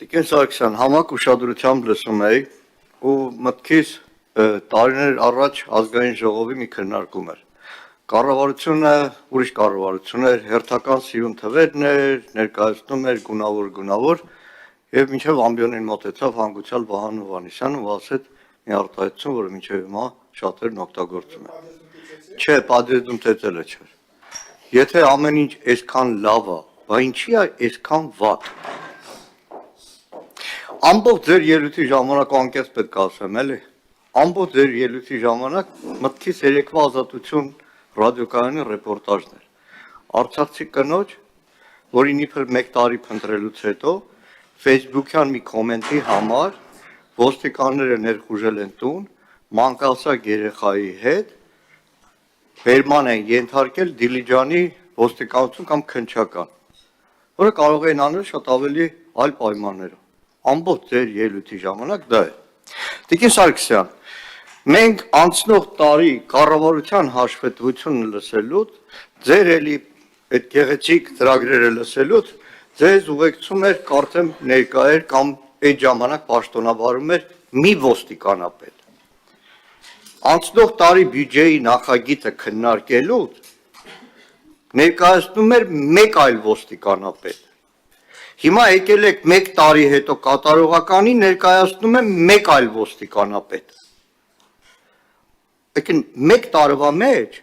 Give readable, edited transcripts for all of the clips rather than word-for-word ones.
Տիկին Սարգսյան, համակ ուշադրությամբ լսում էի ու մտքիս տարիներ առաջ ազգային ժողովի մի քննարկում էր։ Կառավարությունը ուրիշ կառավարություն էր, հերթական սիրուն թվերն էր, ներկայացնում էր գունավոր եւ մինչեւ ամբիոնին մոտեցավ հանգուցյալ Վահան Հովհաննիսյանը ու ասեց մի արտահայտություն, որը մինչեւ հիմա շատերն օգտագործում են։ Չէ, պատերազմ ծեծելը չէ։ Եթե ամեն ինչ այսքան լավ է, բա ինչի է այսքան վատ։ Ամբողջ ձեր ելույթի ժամանակ անկեղծ պետք է ասեմ, էլի։ Ամբողջ ձեր ելույթի ժամանակ մտքիս երեկվա Ազատություն ռադիոկայանի ռեպորտաժն էր։ Արցախցի կնոջ, որին իբր 1 տարի փնտրելուց հետո Facebook-յան մի կոմենտի համար ոստիկանները ներխուժել են տուն, մանկասակ երեխայի հետ վերման են ենթարկել Դիլիջանի ոստիկանություն կամ քննչական, որը կարող են անել շատ ավելի այլ պայմաններով։ Ամբողջ ձեր ելույթի ժամանակ դա է։ Տիկին Սարգսյան, մենք անցնող տարի կառավարության հաշվետվությունը լսելուց, ձեր էլի այդ գեղեցիկ ծրագրերը լսելուց, ձեզ ուղեկցում էր կարծեմ ներկայեր կամ այդ ժամանակ պաշտոնավարում էր մի ոստիկանապետ։ Անցնող տարի բյուջեի նախագիծը քննարկելուց ներկայացնում էր մեկ այլ ոստիկանապետ։ Հիմա եկել եք 1 տարի հետո կատարողականի ներկայացնում է մեկ այլ ոստիկանապետ։ Եկին 1 տարվա մեջ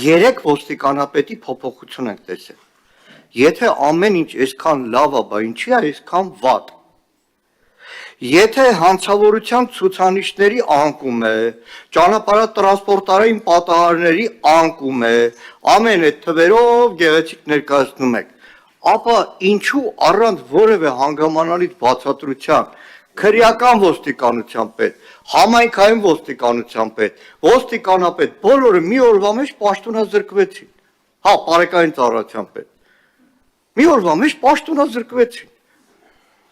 3 ոստիկանապետի փոփոխություն ենք տեսել։ Եթե ամեն ինչ այսքան լավ է, բա ինչի է այսքան վատ։ Եթե հանցավորության ցուցանիշների անկում է, ճանապարհատրանսպորտային պատահարների անկում է, ամեն այդ թվերով գեղեցիկ ներկայացնում եք, ապա ինչու առանց որևէ հանգամանալից բացատրության քրեական ոստիկանության պետ, համայնքային ոստիկանության պետ, ոստիկանապետ, բոլորը մի օրվա մեջ պաշտոնազրկվեցին։ Հա, բարեկային ծառայության պետ։ Մի օրվա մեջ պաշտոնազրկվեցին։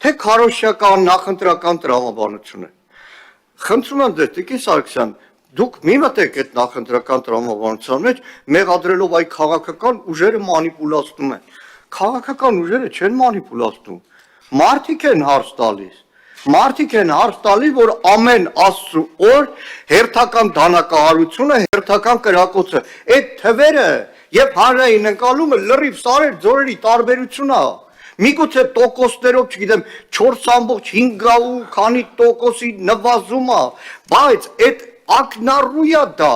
Թե քարոզչական, նախընտրական տրամաբանություն է։ Խնդրում եմ ձեզ, Տիկին Սարգսյան, դուք մի մտեք այդ նախընտրական տրամաբանության մեջ, մեղադրելով այդ քաղաքական ուժերը մանիպուլացնում են։ Քաղաքական ուժերը չեն մանիպուլացնում։ Մարդիկ են հարց տալիս։ Մարդիկ են հարց տալիս, որ ամեն աստծու օր հերթական դանակահարությունը, հերթական կրակոցը, այդ թվերը եւ հանրային ընկալումը լրիվ սարեր ձորերի տարբերությունն է։ Միգուցե տոկոսներով, չգիտեմ, 4.5 քանի տոկոսի նվազում է, բայց այդ ակնառու է դա։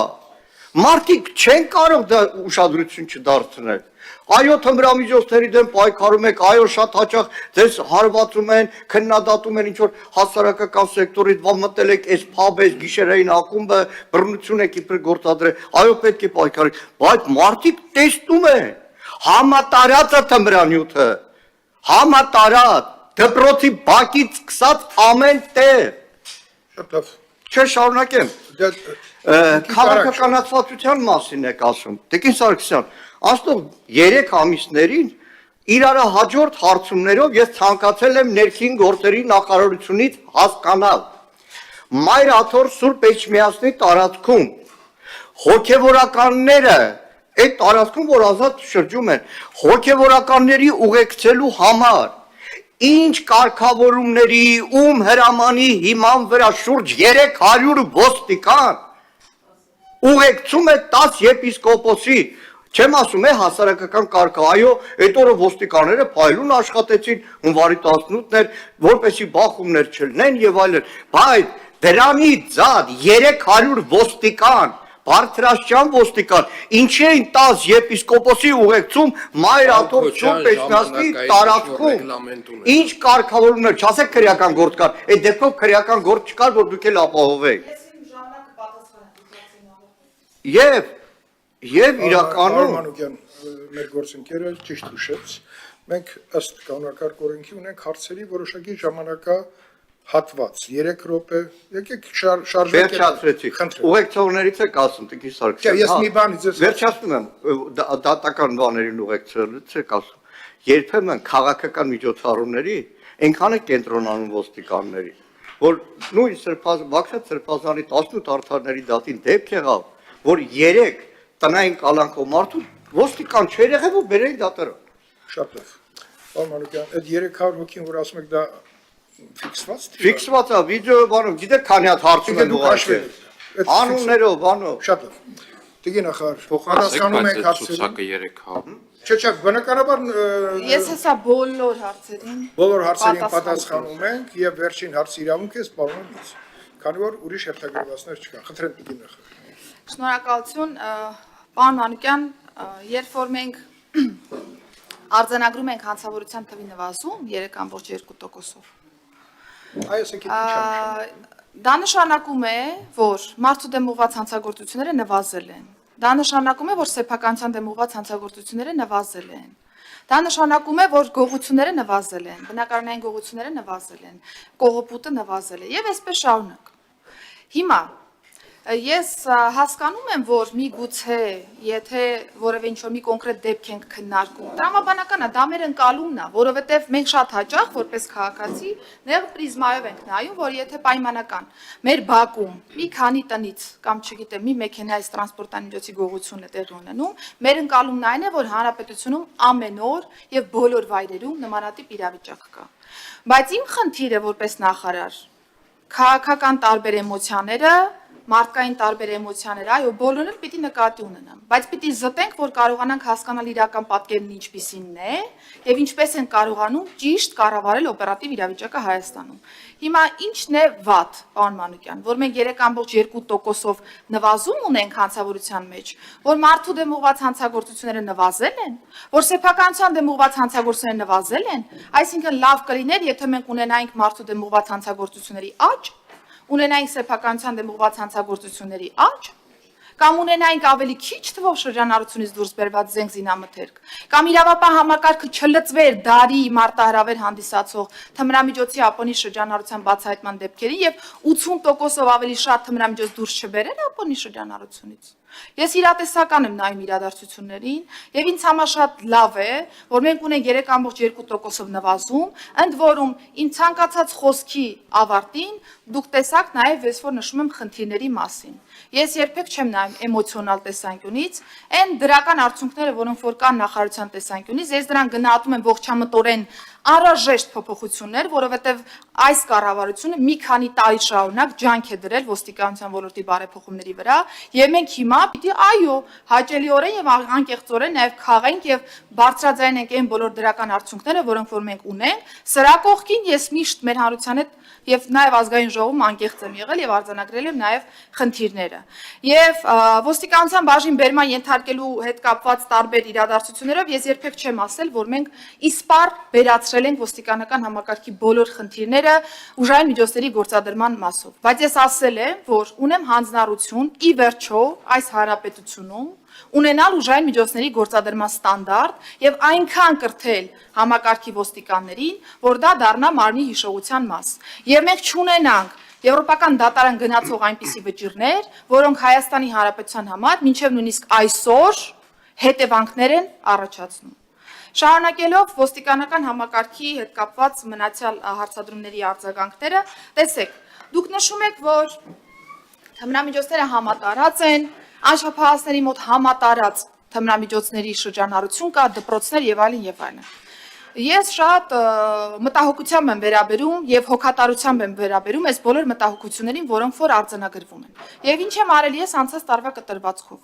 Մարդիկ չեն կարող դա ուշադրություն չդարձնել։ Այո, թմրամիջոցների դեմ պայքարում եք, այո, շատ հաճախ ձեզ հարվածում են, քննադատում են ինչ-որ հասարակական սեկտորից, մտել եք այս փաբ, այս գիշերային ակումբը, բռնություն եք իբր գործադրել, այո, պետք է պայքարել, բայց մարդիկ տեսնում են, համատարած է թմրանյութը, համատարած, դպրոցի բակից սկսած ամեն տեղ։ Շատ լավ։ Չէ, շարունակեմ։ Քաղաքականացվածության մասին եք ասում։ Տիկին Սարգսյան, անցնող 3 ամիսներին իրար հաջորդ հարցումներով ես ցանկացել եմ ներքին գործերի նախարարությունից հասկանալ Մայր աթոռ Սուրբ Էջմիածնի տարածքում հոգևորականները այդ տարածքում, որ ազատ շրջում են, հոգևորականների ուղեկցելու համար ինչ կարգավորումների, ում հրամանի հիման վրա շուրջ 300 ոստիկան ուղեկցում է 10 եպիսկոպոսի, չեմ ասում է հասարակական կարգը, այո, այդ օրը ոստիկանները փայլուն աշխատեցին, հունվարի 18-ն էր, որպեսի բախումներ չլինեն եւ այլն, բայց դրանի զատ 300 ոստիկան, բարձրաստիճան ոստիկան, ինչի էին 10 եպիսկոպոսի ուղեկցում Մայր աթոռ Սուրբ Էջմիածնի տարածքում, ինչ կարգավորումներ, չասեք քրեական գործ կար, այդ դեպքով քրեական գործ չկար, որ դուք էլ ապահովեիք։ Եվ իրականում մեր գործընկերը ճիշտ հուշեց, մենք ըստ կանոնակարգ օրենքի ունենք հարցերի որոշակի ժամանակահատված, 3 րոպե, եկեք շարժվենք։ Վերջացրեցի, ուղեկցողներից եք ասում, Տիկին Սարգսյան։ Ես մի բանից ես վերջացնում եմ, դատական բաներին ուղեկցելուց եք ասում, երբեմն քաղաքական միջոցառումների այնքան է կենտրոնանում ոստիկանների, որ նույն Բաքրատ Սրբազանի 18 արդարների դատին դեպք եղավ, որ 3 տնային կալանքով մարդու ոստիկան չէր եղել, որ բերեին դատարան։ Շատ լավ։ Պարոն Մանուկյան, այդ 300 հոգին, որ ասում եք դա ֆիքսված թիվ։ Ֆիքսված է վիդեո բանով, գիտեք քանի հատ հարցում են ուղղակի։ Անուններով, բանով։ Շատ լավ։ Տիկին նախարար, Պատասխանում եք հարցերին։ ցուցակը 3 հա։ Չէ, բնականաբար Ես հեսա բոլոր հարցերին բոլոր հարցերին պատասխանում ենք եւ վերջին հարցի իրավունք է սպառնում ինձ։ Քանի որ ուրիշ հերթագրվածներ չկան։ Խնդրեմ տիկին նախարար։ շնորհակալություն պարոն Մանուկյան, երբ որ մենք արձանագրում ենք հանցավորության թվի նվազում 3.2%-ով։ Այս եկեք ինչ անշան։ Դա նշանակում է, որ մարդու դեմ ուղղված հանցագործությունները նվազել են։ Դա նշանակում է, որ սեփականության դեմ ուղղված հանցագործությունները նվազել են։ Դա նշանակում է, որ գողությունները նվազել են, բնակարանային գողությունները նվազել են, կողոպուտը նվազել է եւ այսպես շարունակ։ Հիմա ես հասկանում եմ, որ միգուցե, եթե որևէ ինչ-որ մի կոնկրետ դեպք ենք քննարկում, տրամաբանական է, դա մեր ընկալումն է, որովհետև մենք շատ հաճախ որպես քաղաքացի նեղ պրիզմայով ենք նայում, որ եթե պայմանական մեր բակում մի քանի տնից կամ չգիտեմ, մի մեքենայից տրանսպորտային միջոցի գողություն է տեղի ունենում, մեր ընկալումն այն է, որ հանրապետությունում ամեն օր եւ բոլոր վայրերում նմանատիպ իրավիճակ կա։ Բայց իմ խնդիրը որպես նախարար քաղաքական տարբեր էմոցիաները, մարդկային տարբեր էմոցիաներ, այո, բոլորը պիտի նկատի ունենան, բայց պիտի զտենք, որ կարողանանք հասկանալ իրական պատկերն ինչպիսինն է եւ ինչպես են կարողանում ճիշտ կառավարել օպերատիվ իրավիճակը Հայաստանում։ Հիմա ինչն է վատ, պարոն Մանուկյան, որ մենք 3.2%-ով նվազում ունենք հանցավորության մեջ, որ մարդու դեմ ուղղված հանցագործությունները նվազել են, որ սեփականության դեմ ուղղված հանցագործությունները նվազել են, այսինքն լավ կլիներ, եթե մենք ունենայինք մարդու դեմ ուղղված հանցագործությունների աճ, ունենայինք սեփականության դեմ ուղղված հանցագործությունների աճ, կամ ունենայինք ավելի քիչ թվով շրջանառությունից դուրս բերված զենք զինամթերք, կամ իրավապահ համակարգը չլծվեր դարի մարտահրավեր հանդիսացող թմրամիջոցի Ապոնի շրջանառության բացահայտման դեպքերին եւ 80%-ով ավելի շատ թմրամիջոց դուրս չբերեր Ապոնի շրջանառությունից։ Ես իրատեսական եմ նայում իրադարձություններին եւ ինձ համար շատ լավ է, որ մենք ունենք 3.2%-ով նվազում, ընդ որում իմ ցանկացած խոսքի ավարտին դուք տեսաք նաեւ ես որ նշում եմ խնդիրների մասին։ Ես երբեք չեմ նայում էմոցիոնալ տեսանկյունից, այն դրական արդյունքները, որոնք որ կան նախարարության տեսանկյունից, ես դրան գնահատում եմ ողջամտորեն անհրաժեշտ փոփոխություններ, որովհետև այս կառավարությունը մի քանի տարի շարունակ ջանք է դրել ոստիկանության ոլորտի բարեփոխումների վրա, եւ մենք հիմա պիտի այո, հաճելիորեն եւ անկեղծորեն նաեւ քաղենք եւ բարձրաձայնենք այն բոլոր դրական արդյունքները, որոնք որ մենք ունենք, սրա կողքին ես միշտ մեր հանրության հետ եւ նաեւ ազգային ժողովում անկեղծ եմ եղել եւ արձանագրել եմ նաեւ խնդիրները։ Եվ ոստիկանության բաժին բերման ենթարկելու հետ կապված տարբեր իրադարձություններով ես երբեք չեմ ասել, որ մենք իսպառ վերացրել ենք ոստիկանական համակարգի բոլոր խնդիրները ուժային միջոցների գործադրման մասով։ Բայց ես ասել եմ, որ ունեմ հանձնառություն ի վերջո այս հանրապետությունում ունենալ ուժային միջոցների գործադրման ստանդարտ եւ այնքան կրթել համակարգի ոստիկաններին, որ դա դառնա մարմնի հիշողության մաս։ Եվ մենք չունենանք եվրոպական դատարան գնացող այնպիսի վճիռներ, որոնք Հայաստանի Հանրապետության համար մինչև նույնիսկ այսօր հետևանքներ են առաջացնում։ Շարունակելով ոստիկանական համակարգի հետ կապված մնացյալ հարցադրումների արձագանքները, տեսեք, դուք նշում եք, որ թմրամիջոցները համատարած են, անշափահասների մոտ համատարած թմրամիջոցների շրջանառություն կա, դպրոցներ եւ այլն եւ այլն։ Ես շատ մտահոգությամբ եմ վերաբերում եւ հոգատարությամբ եմ վերաբերում այս բոլոր մտահոգություններին, որոնք որ արձանագրվում են։ Եվ ինչ եմ արել ես անցած տարվա կտրվածքով։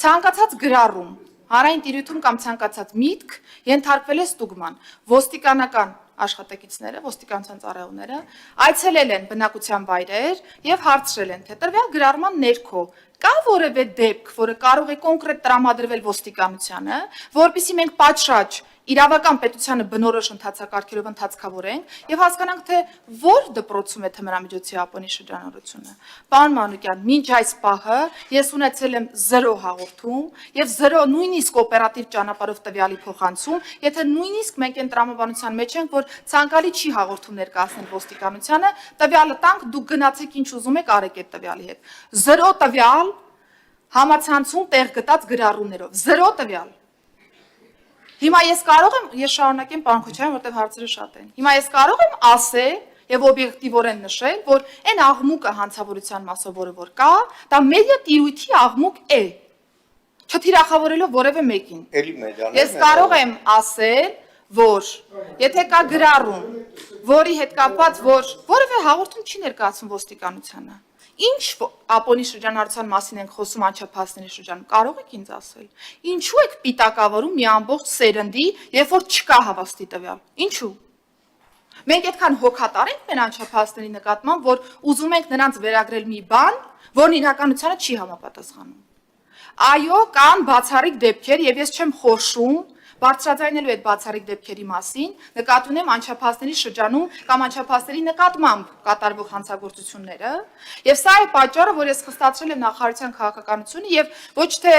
Ցանկացած գրառում, հանրային տիրույթում կամ ցանկացած միտք ենթարկվել է ստուգման։ Ոստիկանական աշխատակիցները, ոստիկանության ծառայողները այցելել են բնակության վայրեր եւ հարցրել են, թե տրվյալ գրառման ներքո կա որևէ դեպք, որը կարող է կոնկրետ տրամադրվել ոստիկանությանը, որպեսզի մենք պատշաճ իրավական պետությանը բնորոշ ընթացակարգերով ընթացքավորենք եւ հասկանանք, թե որ դպրոցում է թմրամիջոցի Ապոնի շրջանառությունը։ Պարոն Մանուկյան, մինչ այս պահը ես ունեցել եմ 0 հաղորդում եւ 0 նույնիսկ օպերատիվ ճանապարհով տվյալի փոխանցում, եթե նույնիսկ մենք այն տրամաբանության մեջ ենք, որ ցանկալի չի հաղորդում ներկայացնել ոստիկանությանը, տվյալը տանք, դուք գնացեք ինչ ուզում եք արեք այդ տվյալի հետ։ 0 տվյալ համացանցում տեղ գտած գրառումներով, 0 տվյալ։ Հիմա ես կարող եմ, ես շարունակեմ պարոն Քոչարյան, որտեղ հարցերը շատ են։ Հիմա ես կարող եմ ասել եւ օբյեկտիվորեն նշել, որ այն աղմուկը հանցավորության մասով, որը որ կա, դա մեդիա տիրույթի աղմուկ է։ Չթիրախավորելով որևէ մեկին։ Էլի մեդիաներ։ Ես կարող եմ ասել, որ եթե կա գրառում, որի հետ կապված, որ որևէ հաղորդում չի ներկայացում ոստիկանությանը։ Ինչ Ապոնի շրջանառության մասին ենք խոսում անչափահասների շրջանում, կարող եք ինձ ասել։ Ինչու եք պիտակավորում մի ամբողջ սերնդի, երբ որ չկա հավաստի տվյալ։ Ինչու։ Մենք այդքան հոգատար ենք մեր անչափահասների նկատմամբ, որ ուզում ենք նրանց վերագրել մի բան, որն իրականությանը չի համապատասխանում։ Այո, կան բացառիկ դեպքեր, եւ ես չեմ խորշում բարձրաձայնելու այդ բացառիկ դեպքերի մասին, նկատի ունեմ անչափահասների շրջանում կամ անչափահասների նկատմամբ կատարվող հանցագործությունները, եւ սա է պատճառը, որ ես խստացրել եմ նախարարության քաղաքականությունը եւ ոչ թե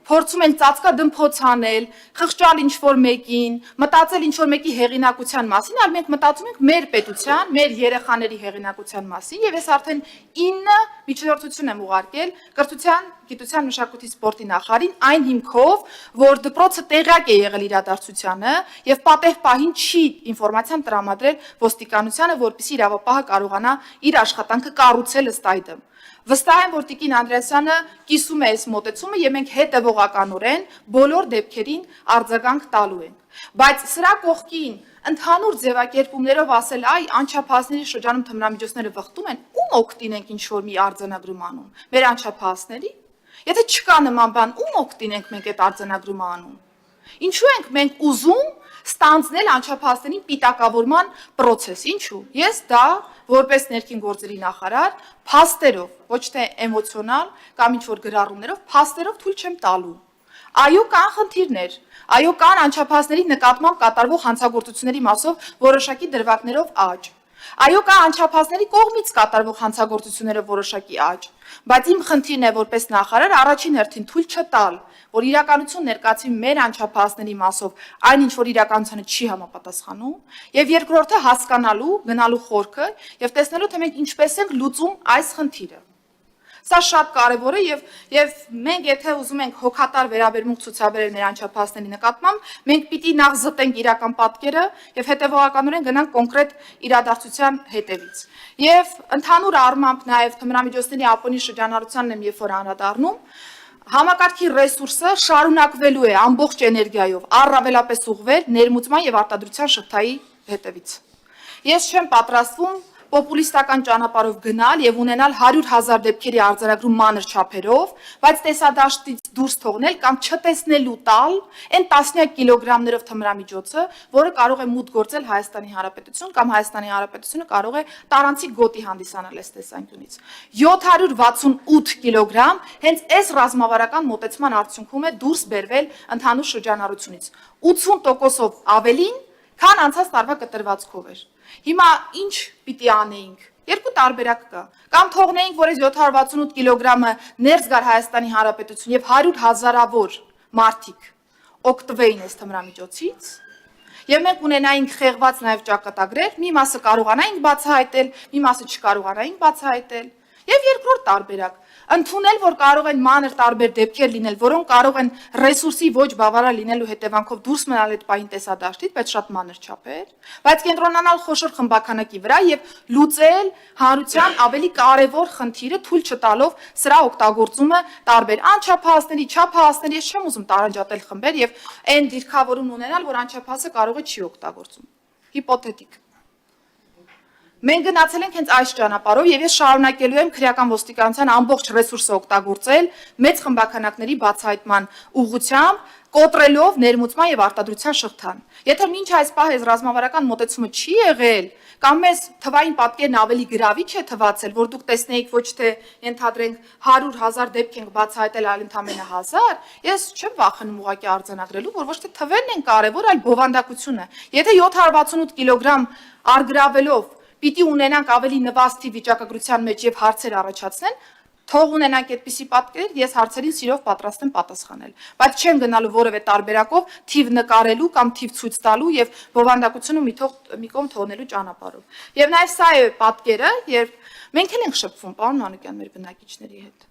փորձում են ծածկադմփոց անել, խղճալ ինչ-որ մեկին, մտածել ինչ-որ մեկի հեղինակության մասին, այլ մենք մտածում ենք մեր պետության, մեր երեխաների հեղինակության մասին, եւ ես արդեն 9 միջնորդություն եմ ուղարկել կրթության, գիտության, մշակույթի, սպորտի նախարարին այն հիմքով, որ դպրոցը տեղյակ է եղել իրադարձությանը եւ պատեհ պահին չի ինֆորմացիան տրամադրել ոստիկանությանը, որպեսզի իրավապահը կարողանա իր աշխատանքը կառուցել ըստ այդմ։ Վստահ եմ, որ Տիկին Անդրեասյանը կիսում է այս մոտեցումը եւ մենք հետեւողականորեն բոլոր դեպքերին արձագանք տալու ենք։ Բայց սրա կողքին ընդհանուր ձևակերպումներով ասել, այ անչափահասների շրջանում թմրամիջոցները վխտում են, ում օգտին ենք ինչ-որ մի արձանագրում անում։ Մեր անչափահասների։ Եթե չկա նման բան, ում օգտին ենք մենք այդ արձանագրումը անում։ Ինչու ենք մենք ուզում ստանձնել անչափահասների պիտակավորման process, ինչու։ Ես դա որպես ներքին գործերի նախարար փաստերով, ոչ թե էմոցիոնալ կամ ինչ-որ գրառումներով, փաստերով թույլ չեմ տալու։ Այո, կան խնդիրներ, այո, կան անչափահասների նկատմամբ կատարվող հանցագործությունների մասով որոշակի դրվագներով աճ։ Այո, կա անչափահասների կողմից կատարվող հանցագործություններով որոշակի աճ, բայց իմ խնդիրն է որպես նախարար առաջին հերթին թույլ չտալ, որ իրականություն ներկայացվի մեր անչափահասների մասով այն ինչ որ իրականությանը չի համապատասխանում, եւ երկրորդը հասկանալու, գնալու խորքը եւ տեսնելու թե մենք ինչպես ենք լուծում այս խնդիրը։ Սա շատ կարևոր է եւ մենք եթե ուզում ենք հոգատար վերաբերմունք ցուցաբերել մեր անչափահասների նկատմամբ, մենք պիտի նախ զտենք իրական պատկերը եւ հետեւողականորեն գնանք կոնկրետ իրադարձության հետևից։ Եվ ընդհանուր առմամբ նաեւ թմրամիջոցների Ապոնի շրջանառությանն եմ երբ որ անդրադառնում, համակարգի ռեսուրսը շարունակվելու է ամբողջ էներգիայով առավելապես ուղղվել ներմուծման եւ արտադրության շղթայի հետևից։ Ես չեմ պատրաստվում պոպուլիստական ճանապարհով գնալ եւ ունենալ 100,000 դեպքերի արձանագրում մանր չափերով, բայց տեսադաշտից դուրս թողնել կամ չտեսնելու տալ այն տասնյակ կիլոգրամներով թմրամիջոցը, որը կարող է մուտք գործել Հայաստանի Հանրապետություն կամ Հայաստանի Հանրապետությունը կարող է տարանցիկ գոտի հանդիսանալ այս տեսանկյունից։ 768 կիլոգրամ հենց այս ռազմավարական մոտեցման արդյունքում է դուրս բերվել ընդհանուր շրջանառությունից։ 80%-ով ավելին, քան անցած տարվա կտրվածքով էր։ Հիմա ինչ պիտի անեինք։ Երկու տարբերակ կա։ Կամ թողնեինք, որ այս 768 կիլոգրամը ներս գար Հայաստանի Հանրապետություն եւ 100,000-ավոր մարդիկ օգտվեին այս թմրամիջոցից, եւ մենք ունենայինք խեղված նաեւ ճակատագրեր, մի մասը կարողանայինք բացահայտել, մի մասը չկարողանայինք բացահայտել։ Եվ երկրորդ տարբերակ, ընդունել, որ կարող են մանր տարբեր դեպքեր լինել, որոնք կարող են ռեսուրսի ոչ բավարար լինելու հետևանքով դուրս մնալ այդ պահին տեսադաշտից, բայց շատ մանր չափեր, բայց կենտրոնանալ խոշոր խմբականակի վրա եւ լուծել հանրության ավելի կարեւոր խնդիրը թույլ չտալով սրա օգտագործումը տարբեր անչափահասների, չափահասների, ես չեմ ուզում տարանջատել խմբեր եւ այն դիրքավորում ունենալ, որ անչափահասը կարող է չի օգտագործում։ Հիպոթետիկ։ Մենք գնացել ենք հենց այս ճանապարհով եւ ես շարունակելու եմ քրեական ոստիկանության ամբողջ ռեսուրսը օգտագործել մեծ խմբականակների բացահայտման ուղղությամբ, կոտրելով ներմուծման եւ արտադրության շղթան։ Եթե մինչ այս պահ այս ռազմավարական մոտեցումը չի եղել, կամ մեզ թվային պատկերն ավելի գրավիչ է թվացել, որ դուք տեսնեիք ոչ թե ենթադրենք 100,000 դեպք ենք բացահայտել, այլ ընդամենը 1000, ես չեմ վախենում ուղղակի արձանագրելու, որ ոչ թե թվերն են կարևոր, այլ բովանդակությունը։ Եթե 768 կիլոգրամ արգրավելով պիտի ունենանք ավելի նվաստի վիճակագրության մեջ եւ հարցեր առաջացնեն, թող ունենանք այդպիսի պատկեր, ես հարցերին սիրով պատրաստ եմ պատասխանել, բայց չեմ գնալու որևէ տարբերակով թիվ նկարելու կամ թիվ ցույց տալու եւ բովանդակությունը մի կողմ թողնելու ճանապարհով։ Եվ նաեւ սա է պատկերը, երբ մենք էլ ենք շփվում, պարոն Մանուկյան, մեր բնակիչների հետ։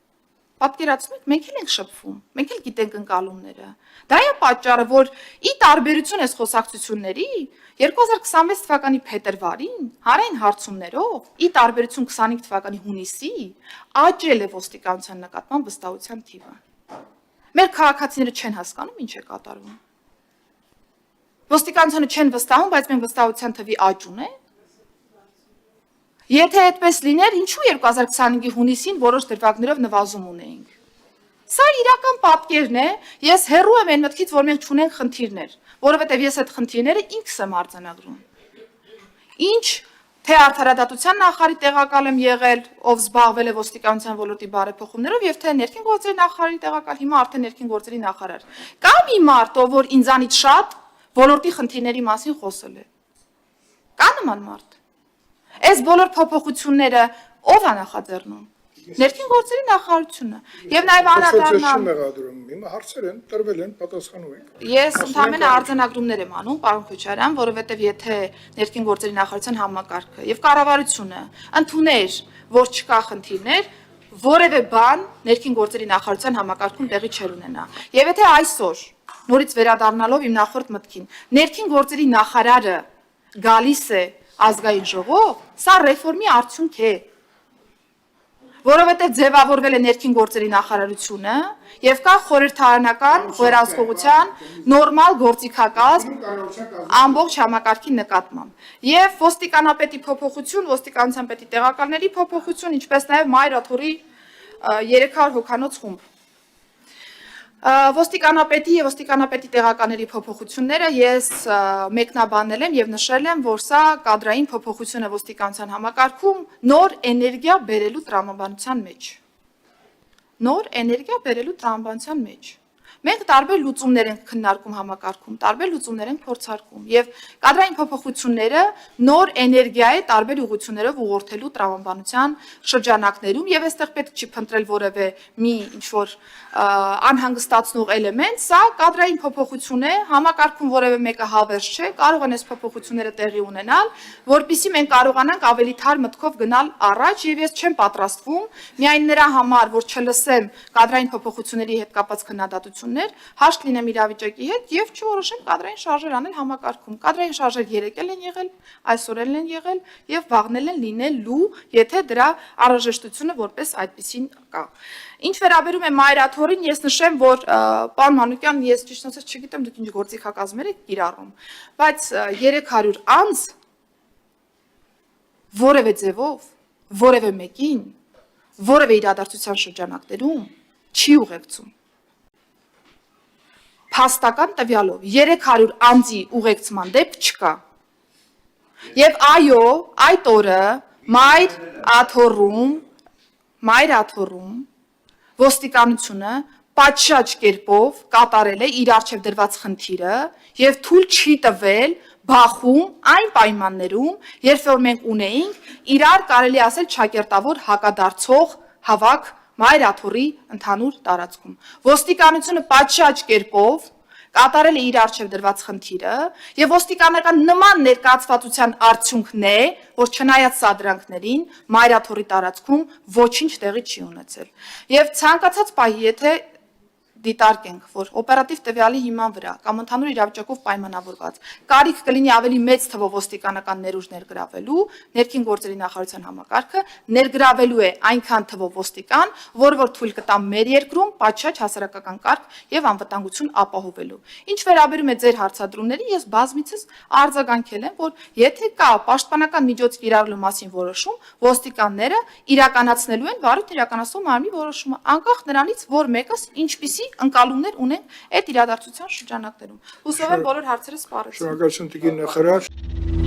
Պատկերացնում եք, մենք էլ ենք շփվում, մենք էլ գիտենք ընկալումները։ Դա է պատճառը, որ ի տարբերություն այս խոսակցությունների 2026 թվականի փետրվարին հանրային հարցումներով, ի տարբերություն 25 թվականի հունիսի, աճել է ոստիկանության նկատմամբ վստահության թիվը։ Մեր քաղաքացիները չեն հասկանում ինչ է կատարվում։ Ոստիկանությանը չեն վստահում, բայց մենք վստահության թվի աճ ունենք։ Եթե այդպես լիներ, ինչու 2025-ի հունիսին որոշ դրվագներով նվազում ունեինք։ Սա իրական պատկերն է, ես հեռու եմ այն մտքից, որ մենք չունենք խնդիրներ, որովհետև ես այդ խնդիրները ինքս եմ արձանագրում։ Ինչ թե արդարադատության նախարարի տեղակալ եմ եղել, ով զբաղվել է ոստիկանության ոլորտի բարեփոխումներով, եւ թե ներքին գործերի նախարարի տեղակալ, հիմա արդեն ներքին գործերի նախարար։ Կա մի մարդ, ով որ ինձանից շատ ոլորտի խնդիրների մասին խոսել է։ Կա նման մարդ։ Այս բոլոր փոփոխությունները ով է նախաձեռնում։ Ներքին գործերի նախարարությունը եւ նաեւ անդրադառնալ մեղադրում հիմա հարցեր են տրվել են պատասխանում եք Ես ընդհանրապես արձանագրումներ եմ անում, պարոն Քոչարյան, որովհետեւ եթե ներքին գործերի նախարարության համակարգը եւ կառավարությունը ընդուներ, որ չկա խնդիրներ, որևէ բան ներքին գործերի նախարարության համակարգում տեղի չէր ունենա։ Եվ եթե այսօր նորից վերադառնալով իմ նախորդ մտքին, ներքին գործերի նախարարը գալիս է ազգային ժողով, սա ռեֆորմի արդյունք է։ Որովհետև ձևավորվել է ներքին գործերի նախարարությունը եւ կա խորհրդարանական վերահսկողության նորմալ գործիքակազմ ամբողջ համակարգի նկատմամբ եւ ոստիկանապետի փոփոխություն, ոստիկանության պետի տեղակալների փոփոխություն, ինչպես նաեւ Մայրաթորի 300 հոգանոց խումբ։ Ոստիկանապետի եւ ոստիկանապետի տեղականների փոփոխությունները ես մեկնաբանել եմ եւ նշել եմ, որ սա կադրային փոփոխություն է ոստիկանության համակարգում նոր էներգիա բերելու տրամաբանության մեջ։ Նոր էներգիա բերելու տրամաբանության մեջ։ Մենք տարբեր լուծումներ ենք քննարկում համակարգում, տարբեր լուծումներ ենք փորձարկում եւ կադրային փոփոխությունները նոր էներգիայի տարբեր ուղղություններով ուղղորդելու տրամաբանության շրջանակներում եւ այստեղ պետք չի փնտրել որևէ մի ինչ որ անհանգստացնող էլեմենտ, սա կադրային փոփոխություն է, համակարգում որևէ մեկը հավերժ չէ, կարող են այս փոփոխությունները տեղի ունենալ, որpիսի մենք կարողանանք ավելի թար մտքով գնալ առաջ եւ ես չեմ պատրաստվում միայն նրա համար, որ չլսեմ կադրային փոփոխությունների հետ կապված քննադատություններ, հաշտ լինեմ իրավիճակի հետ եւ չորոշեմ կադրային շարժեր անել համակարգում։ Կադրային շարժեր երեկ են եղել, այսօր են եղել եւ վաղնել են լինելու, եթե դրա անհրաժեշտությունը որպես այդպեսին կա։ Ինչ վերաբերում է Մայրաթորին, ես նշեմ, որ պարոն Մանուկյան, ես ճիշտ ասած չգիտեմ դուք ինչ գործիքակազմեր եք կիրառում, բայց 300 անձ որևէ ձևով, որևէ մեկին, որևէ իրադարձության շրջանակներում չի ուղեկցում։ Փաստական տվյալով 300 անձի ուղեկցման դեպք չկա։ Եվ այո, այդ օրը Մայրաթորում ոստիկանությունը պատշաճ կերպով կատարել է իր առջև դրված խնդիրը եւ թույլ չի տվել բախում այն պայմաններում, երբ որ մենք ունեինք իրար կարելի ասել ճակերտավոր հակադարձող հավաք Մայրաթորի ընդհանուր տարածքում։ Ոստիկանությունը պատշաճ կերպով կատարել է իր առջև դրված խնդիրը եւ ոստիկանական նման ներկայացվածության արդյունքն է, որ չնայած սադրանքներին Մայրաթորի տարածքում ոչինչ տեղի չի ունեցել։ Եվ ցանկացած պահի, եթե դիտարկենք, որ օպերատիվ տվյալի հիման վրա կամ ընդհանուր իրավիճակով պայմանավորված կարիք կլինի ավելի մեծ թվով ոստիկանական ներուժ ներգրավելու, ներքին գործերի նախարարության համակարգը ներգրավելու է այնքան թվով ոստիկան, որը որ թույլ կտա մեր երկրում պատշաճ հասարակական կարգ եւ անվտանգություն ապահովելու։ Ինչ վերաբերում է ձեր հարցադրումներին, ես բազմիցս արձագանքել եմ, որ եթե կա պաշտպանական միջոց կիրառելու մասին որոշում, ոստիկանները իրականացնելու են վարույթ իրականացնող մարմնի որոշումը, անկախ նրանից, որ մեկս ինչպիսի ընկալումներ ունեն այդ իրադարձության շրջանակներում։ Հուսով եմ բոլոր հարցերը սպառեցին։ Շնորհակալություն տիկին նախարար։